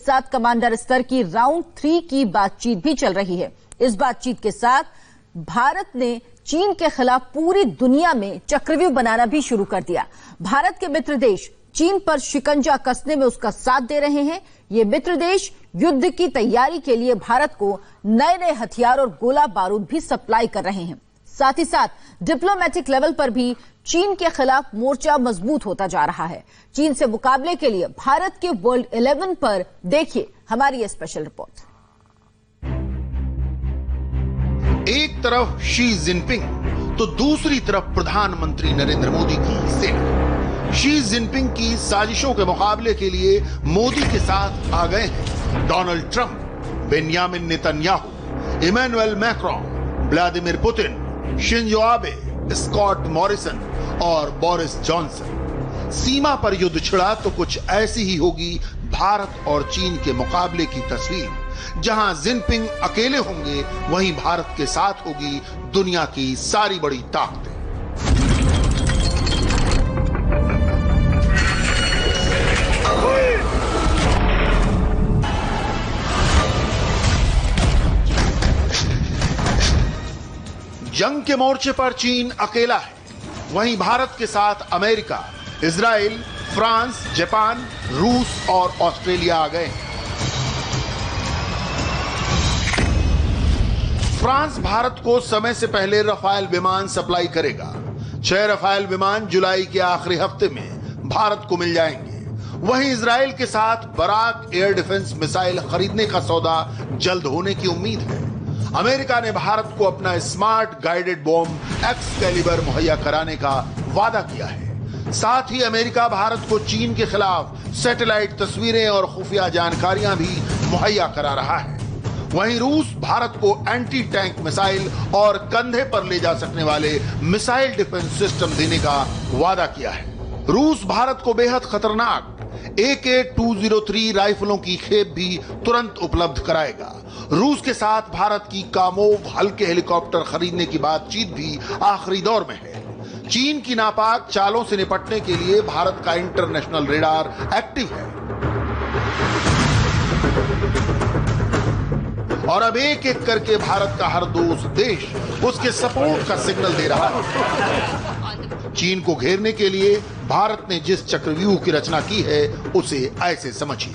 साथ कमांडर स्तर की राउंड 3 की बातचीत भी चल रही है। इस बातचीत के साथ भारत ने चीन के खिलाफ पूरी दुनिया में चक्रव्यूह बनाना भी शुरू कर दिया। भारत के मित्र देश चीन पर शिकंजा कसने में उसका साथ दे रहे हैं। ये मित्र देश युद्ध की तैयारी के लिए भारत को नए नए हथियार और गोला बारूद भी सप्लाई कर रहे हैं। साथ ही साथ डिप्लोमेटिक लेवल पर भी चीन के खिलाफ मोर्चा मजबूत होता जा रहा है। चीन से मुकाबले के लिए भारत के वर्ल्ड 11 पर देखिए हमारी ये स्पेशल रिपोर्ट। एक तरफ शी जिनपिंग तो दूसरी तरफ प्रधानमंत्री नरेंद्र मोदी की सेना। शी जिनपिंग की साजिशों के मुकाबले के लिए मोदी के साथ आ गए हैं Donald Trump, Benjamin Netanyahu, Emmanuel Macron, Vladimir Putin, Shinzo Abe, Scott Morrison और बोरिस जॉनसन। सीमा पर युद्ध छिड़ा तो कुछ ऐसी ही होगी भारत और चीन के मुकाबले की तस्वीर। जहां जिनपिंग अकेले होंगे वहीं भारत के साथ होगी दुनिया की सारी बड़ी ताकतें। जंग के मोर्चे पर चीन अकेला है, वहीं भारत के साथ अमेरिका, इजराइल, फ्रांस, जापान, रूस और ऑस्ट्रेलिया आ गए हैं। फ्रांस भारत को समय से पहले रफाल विमान सप्लाई करेगा। 6 रफाल विमान जुलाई के आखिरी हफ्ते में भारत को मिल जाएंगे। वहीं इजराइल के साथ बराक एयर डिफेंस मिसाइल खरीदने का सौदा जल्द होने की उम्मीद है। अमेरिका ने भारत को अपना स्मार्ट गाइडेड बॉम्ब एक्सकैलिबर मुहैया कराने का वादा किया है। साथ ही अमेरिका भारत को चीन के खिलाफ सैटेलाइट तस्वीरें और खुफिया जानकारियां भी मुहैया करा रहा है। वहीं रूस भारत को एंटी टैंक मिसाइल और कंधे पर ले जा सकने वाले मिसाइल डिफेंस सिस्टम देने का वादा किया है। रूस भारत को बेहद खतरनाक AK-203 राइफलों की खेप भी तुरंत उपलब्ध कराएगा। रूस के साथ भारत की कामोव हल्के हेलीकॉप्टर खरीदने की बातचीत भी आखिरी दौर में है। चीन की नापाक चालों से निपटने के लिए भारत का इंटरनेशनल रेडार एक्टिव है और अब एक एक करके भारत का हर दोस्त देश उसके सपोर्ट का सिग्नल दे रहा है। चीन को घेरने के लिए भारत ने जिस चक्रव्यूह की रचना की है उसे ऐसे समझिए।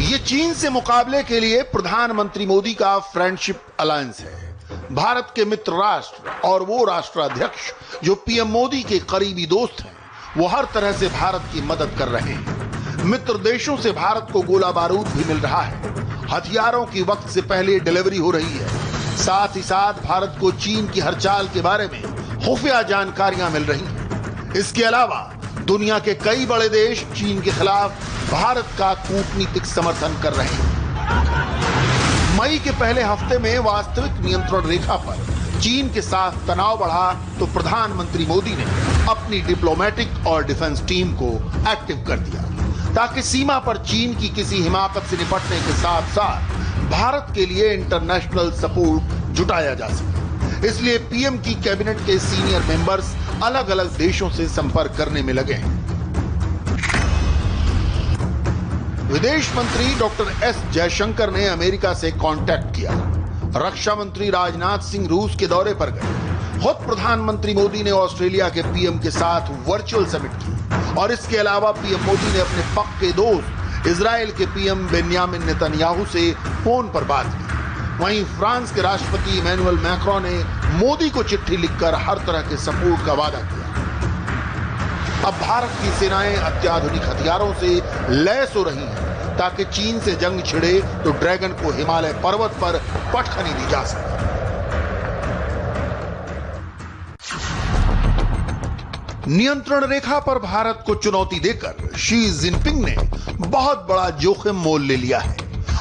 ये चीन से मुकाबले के लिए प्रधानमंत्री मोदी का फ्रेंडशिप अलायंस है। भारत के मित्र राष्ट्र और वो राष्ट्राध्यक्ष जो पीएम मोदी के करीबी दोस्त हैं, वो हर तरह से भारत की मदद कर रहे हैं। मित्र देशों से भारत को गोला बारूद भी मिल रहा है। हथियारों की वक्त से पहले डिलीवरी हो रही है। साथ ही साथ भारत को चीन की हर चाल के बारे में खुफिया जानकारियां मिल रही हैं। इसके अलावा दुनिया के कई बड़े देश चीन के खिलाफ भारत का कूटनीतिक समर्थन कर रहे हैं। मई के पहले हफ्ते में वास्तविक नियंत्रण रेखा पर चीन के साथ तनाव बढ़ा तो प्रधानमंत्री मोदी ने अपनी डिप्लोमेटिक और डिफेंस टीम को एक्टिव कर दिया ताकि सीमा पर चीन की किसी हिमाकत से निपटने के साथ साथ भारत के लिए इंटरनेशनल सपोर्ट जुटाया जा सके। इसलिए पीएम की कैबिनेट के सीनियर मेंबर्स अलग अलग देशों से संपर्क करने में लगे हैं। विदेश मंत्री डॉक्टर एस जयशंकर ने अमेरिका से कांटेक्ट किया। रक्षा मंत्री राजनाथ सिंह रूस के दौरे पर गए। खुद प्रधानमंत्री मोदी ने ऑस्ट्रेलिया के पीएम के साथ वर्चुअल समिट की और इसके अलावा पीएम मोदी ने अपने पक्के दोस्त इजराइल के पीएम बेंजामिन नेतन्याहू से फोन पर बात की। वहीं फ्रांस के राष्ट्रपति इमैनुअल मैक्रोन ने मोदी को चिट्ठी लिखकर हर तरह के सपोर्ट का वादा किया। अब भारत की सेनाएं अत्याधुनिक हथियारों से लैस हो रही हैं ताकि चीन से जंग छिड़े तो ड्रैगन को हिमालय पर्वत पर पटखनी दी जा सके। नियंत्रण रेखा पर भारत को चुनौती देकर शी जिनपिंग ने बहुत बड़ा जोखिम मोल ले लिया है।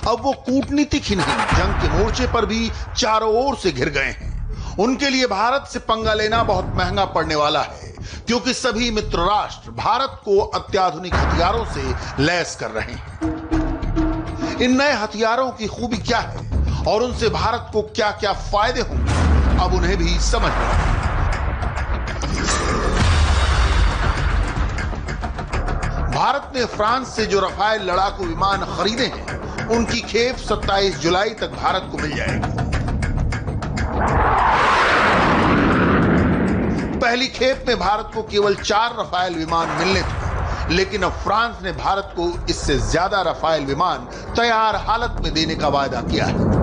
अब वो कूटनीतिक ही नहीं, जंग के मोर्चे पर भी चारों ओर से घिर गए हैं। उनके लिए भारत से पंगा लेना बहुत महंगा पड़ने वाला है क्योंकि सभी मित्र राष्ट्र भारत को अत्याधुनिक हथियारों से लैस कर रहे हैं। इन नए हथियारों की खूबी क्या है और उनसे भारत को क्या क्या फायदे होंगे, अब उन्हें भी समझ में आए। भारत ने फ्रांस से जो रफाल लड़ाकू विमान खरीदे हैं, उनकी खेप 27 जुलाई तक भारत को मिल जाएगी। पहली खेप में भारत को केवल 4 रफाल विमान मिलने थे, लेकिन अब फ्रांस ने भारत को इससे ज्यादा रफाल विमान तैयार हालत में देने का वादा किया है।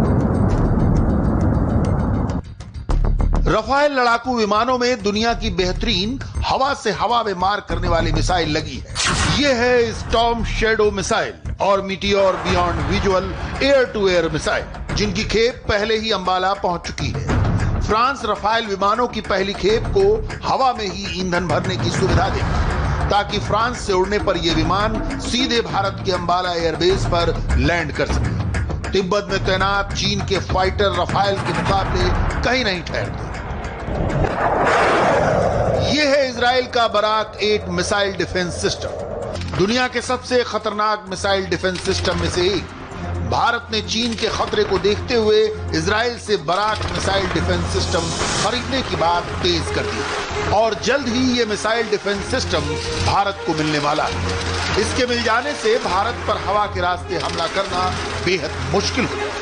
रफाल लड़ाकू विमानों में दुनिया की बेहतरीन हवा से हवा में मार करने वाली मिसाइल लगी है। यह है स्टॉर्म शैडो मिसाइल और meteor beyond visual air to air missile, जिनकी खेप पहले ही अंबाला पहुंच चुकी है। फ्रांस रफाल विमानों की पहली खेप को हवा में ही ईंधन भरने की सुविधा देगा, ताकि फ्रांस से उड़ने पर यह विमान सीधे भारत के अंबाला एयरबेस पर लैंड कर सके। तिब्बत में तैनात चीन के फाइटर रफाल के मुकाबले कहीं नहीं ठहरते। यह है इजराइल का बराक 8 मिसाइल डिफेंस सिस्टम, दुनिया के सबसे खतरनाक मिसाइल डिफेंस सिस्टम में से एक। भारत ने चीन के खतरे को देखते हुए इजराइल से बराक मिसाइल डिफेंस सिस्टम खरीदने की बात तेज कर दी और जल्द ही यह मिसाइल डिफेंस सिस्टम भारत को मिलने वाला है। इसके मिल जाने से भारत पर हवा के रास्ते हमला करना बेहद मुश्किल हो जाएगा।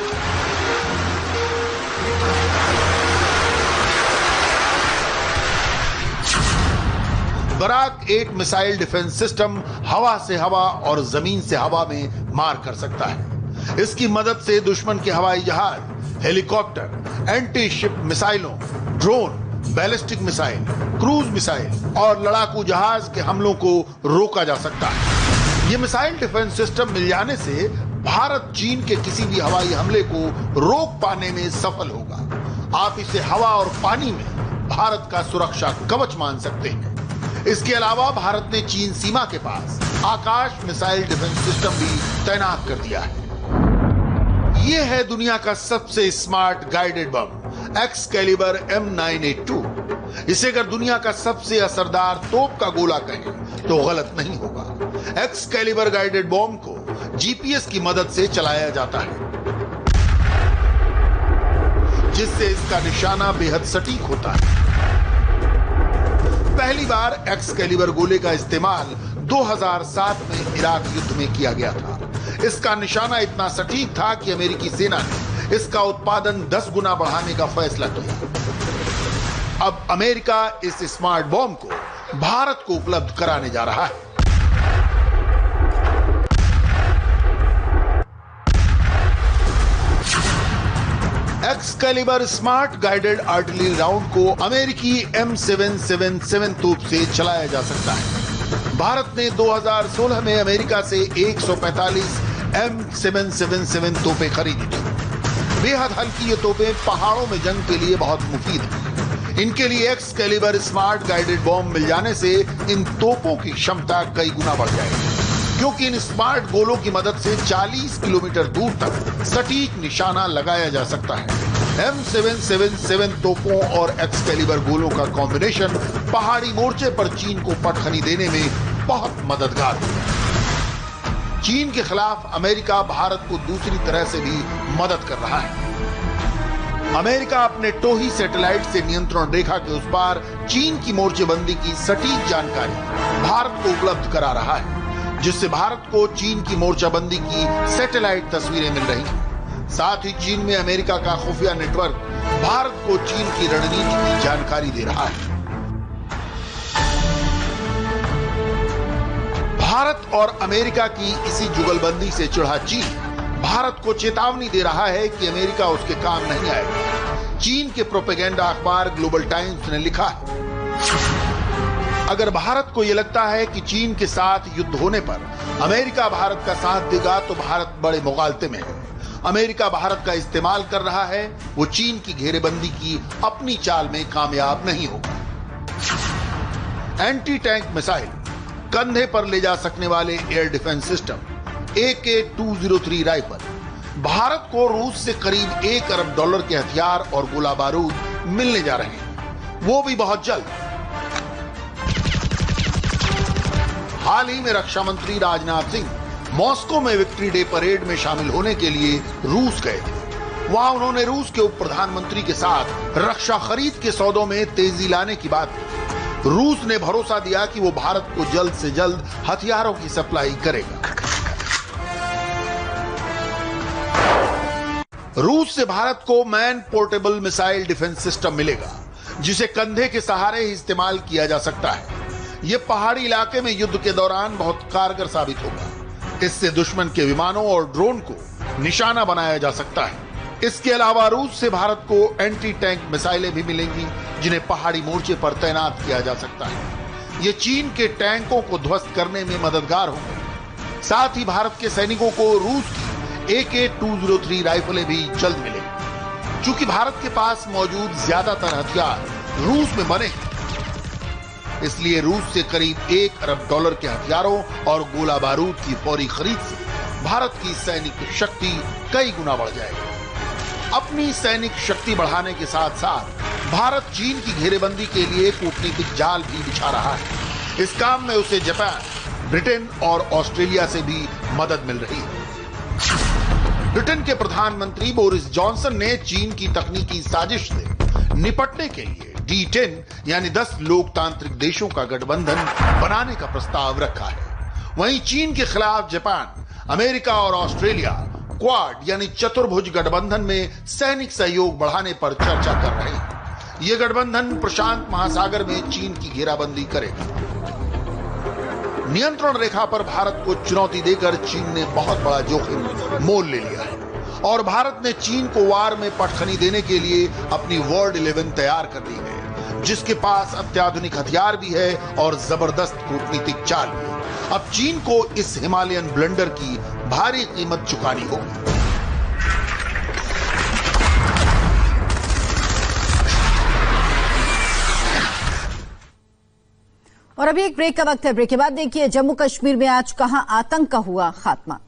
बराक 8 मिसाइल डिफेंस सिस्टम हवा से हवा और जमीन से हवा में मार कर सकता है। इसकी मदद से दुश्मन के हवाई जहाज, हेलीकॉप्टर, एंटी शिप मिसाइलों, drone, ballistic missile, cruise missile और लड़ाकू जहाज के हमलों को रोका जा सकता है। यह मिसाइल डिफेंस सिस्टम मिल जाने से भारत चीन के किसी भी हवाई हमले को रोक पाने में सफल होगा। आप इसे हवा और पानी में भारत का सुरक्षा कवच मान सकते हैं। इसके अलावा भारत ने चीन सीमा के पास आकाश मिसाइल डिफेंस सिस्टम भी तैनात कर दिया है। यह है दुनिया का सबसे smart guided bomb Excalibur M982। इसे अगर दुनिया का सबसे असरदार तोप का गोला कहें तो गलत नहीं होगा। एक्सकैलिबर गाइडेड बम को GPS की मदद से चलाया जाता है, जिससे इसका निशाना बेहद सटीक होता है। पहली बार एक्सकैलिबर गोले का इस्तेमाल 2007 में इराक युद्ध में किया गया था। इसका निशाना इतना सटीक था कि अमेरिकी सेना ने इसका उत्पादन 10 गुना बढ़ाने का फैसला किया। अब अमेरिका इस स्मार्ट बॉम्ब को भारत को उपलब्ध कराने जा रहा है। Excalibur smart guided artillery round को अमेरिकी M777 तोप से चलाया जा सकता है। भारत ने 2016 में अमेरिका से 145 M777 तोपें खरीदी थी। बेहद हल्की ये तोपें पहाड़ों में जंग के लिए बहुत मुफीद हैं। इनके लिए एक्सकैलिबर स्मार्ट गाइडेड बॉम्ब मिल जाने से इन तोपों की क्षमता कई गुना बढ़ जाएगी, क्योंकि इन स्मार्ट गोलों की मदद से 40 किलोमीटर दूर तक सटीक निशाना लगाया जा सकता है। M777 तोपों और एक्सकैलिबर गोलों का कॉम्बिनेशन पहाड़ी मोर्चे पर चीन को पटखनी देने में बहुत मददगार है। चीन के खिलाफ अमेरिका भारत को दूसरी तरह से भी मदद कर रहा है। अमेरिका अपने टोही सैटेलाइट से नियंत्रण रेखा के उस पार चीन की मोर्चेबंदी की सटीक जानकारी भारत को उपलब्ध करा रहा है, जिससे भारत को चीन की मोर्चाबंदी की सैटेलाइट तस्वीरें मिल रही हैं। साथ ही चीन में अमेरिका का खुफिया नेटवर्क भारत को चीन की रणनीति की जानकारी दे रहा है। भारत और अमेरिका की इसी जुगलबंदी से चिढ़ा चीन भारत को चेतावनी दे रहा है कि अमेरिका उसके काम नहीं आएगा। चीन के प्रोपेगेंडा अखबार ग्लोबल टाइम्स ने लिखा है, अगर भारत को यह लगता है कि चीन के साथ युद्ध होने पर अमेरिका भारत का साथ देगा तो भारत बड़े मुगालते में है। अमेरिका भारत का इस्तेमाल कर रहा है, वो चीन की घेरेबंदी की अपनी चाल में कामयाब नहीं होगा। एंटी टैंक मिसाइल, कंधे पर ले जा सकने वाले air defence system, AK-203 rifle, Bharat को रूस से करीब $1 अरब के हथियार और गोला बारूद मिलने जा रहे हैं, वो भी बहुत जल्द। हाल ही में रक्षा मंत्री राजनाथ सिंह मॉस्को में विक्ट्री डे परेड में शामिल होने के लिए रूस गए थे। वहां उन्होंने रूस के उप प्रधानमंत्री के साथ रक्षा खरीद के सौदों में तेजी लाने की बात की। रूस ने भरोसा दिया कि वो भारत को जल्द से जल्द हथियारों की सप्लाई करेगा। रूस से भारत को man portable missile defence system मिलेगा, जिसे कंधे के सहारे ही इस्तेमाल किया जा सकता है। यह पहाड़ी इलाके में युद्ध के दौरान बहुत कारगर साबित होगा। इससे दुश्मन के विमानों और ड्रोन को निशाना बनाया जा सकता है। इसके अलावा रूस से भारत को एंटी टैंक मिसाइलें भी मिलेंगी, जिन्हें पहाड़ी मोर्चे पर तैनात किया जा सकता है। ये चीन के टैंकों को ध्वस्त करने में मददगार होंगे। साथ ही भारत के सैनिकों को रूस की AK-203 राइफलें भी जल्द मिलेंगी। चूंकि भारत के पास मौजूद ज्यादातर हथियार रूस में बने हैं, इसलिए रूस से करीब $1 अरब के हथियारों और गोला बारूद की फौरी खरीद से भारत की सैनिक शक्ति कई गुना बढ़ जाएगी। अपनी सैनिक शक्ति बढ़ाने के साथ साथ भारत चीन की घेरेबंदी के लिए कूटनीतिक जाल भी बिछा रहा है। इस काम में उसे जापान, ब्रिटेन और ऑस्ट्रेलिया से भी मदद मिल रही है। ब्रिटेन के प्रधानमंत्री बोरिस जॉनसन ने चीन की तकनीकी साजिश से निपटने के लिए D10 यानी 10 लोकतांत्रिक देशों का गठबंधन बनाने का प्रस्ताव रखा है। वहीं चीन के खिलाफ जापान, अमेरिका और ऑस्ट्रेलिया क्वाड यानी चतुर्भुज गठबंधन में सैनिक सहयोग बढ़ाने पर चर्चा कर रहे हैं। यह गठबंधन प्रशांत महासागर में चीन की घेराबंदी करेगा। नियंत्रण रेखा पर भारत को चुनौती देकर चीन ने बहुत बड़ा जोखिम मोल ले लिया है और भारत ने चीन को वार में पटखनी देने के लिए अपनी वर्ल्ड 11 तैयार कर ली है, जिसके पास अत्याधुनिक हथियार भी है और जबरदस्त कूटनीतिक चाल भी। अब चीन को इस हिमालयन ब्लंडर की भारी कीमत चुकानी होगी। और अभी एक ब्रेक का वक्त है। ब्रेक के बाद देखिए जम्मू कश्मीर में आज कहां आतंक का हुआ खात्मा।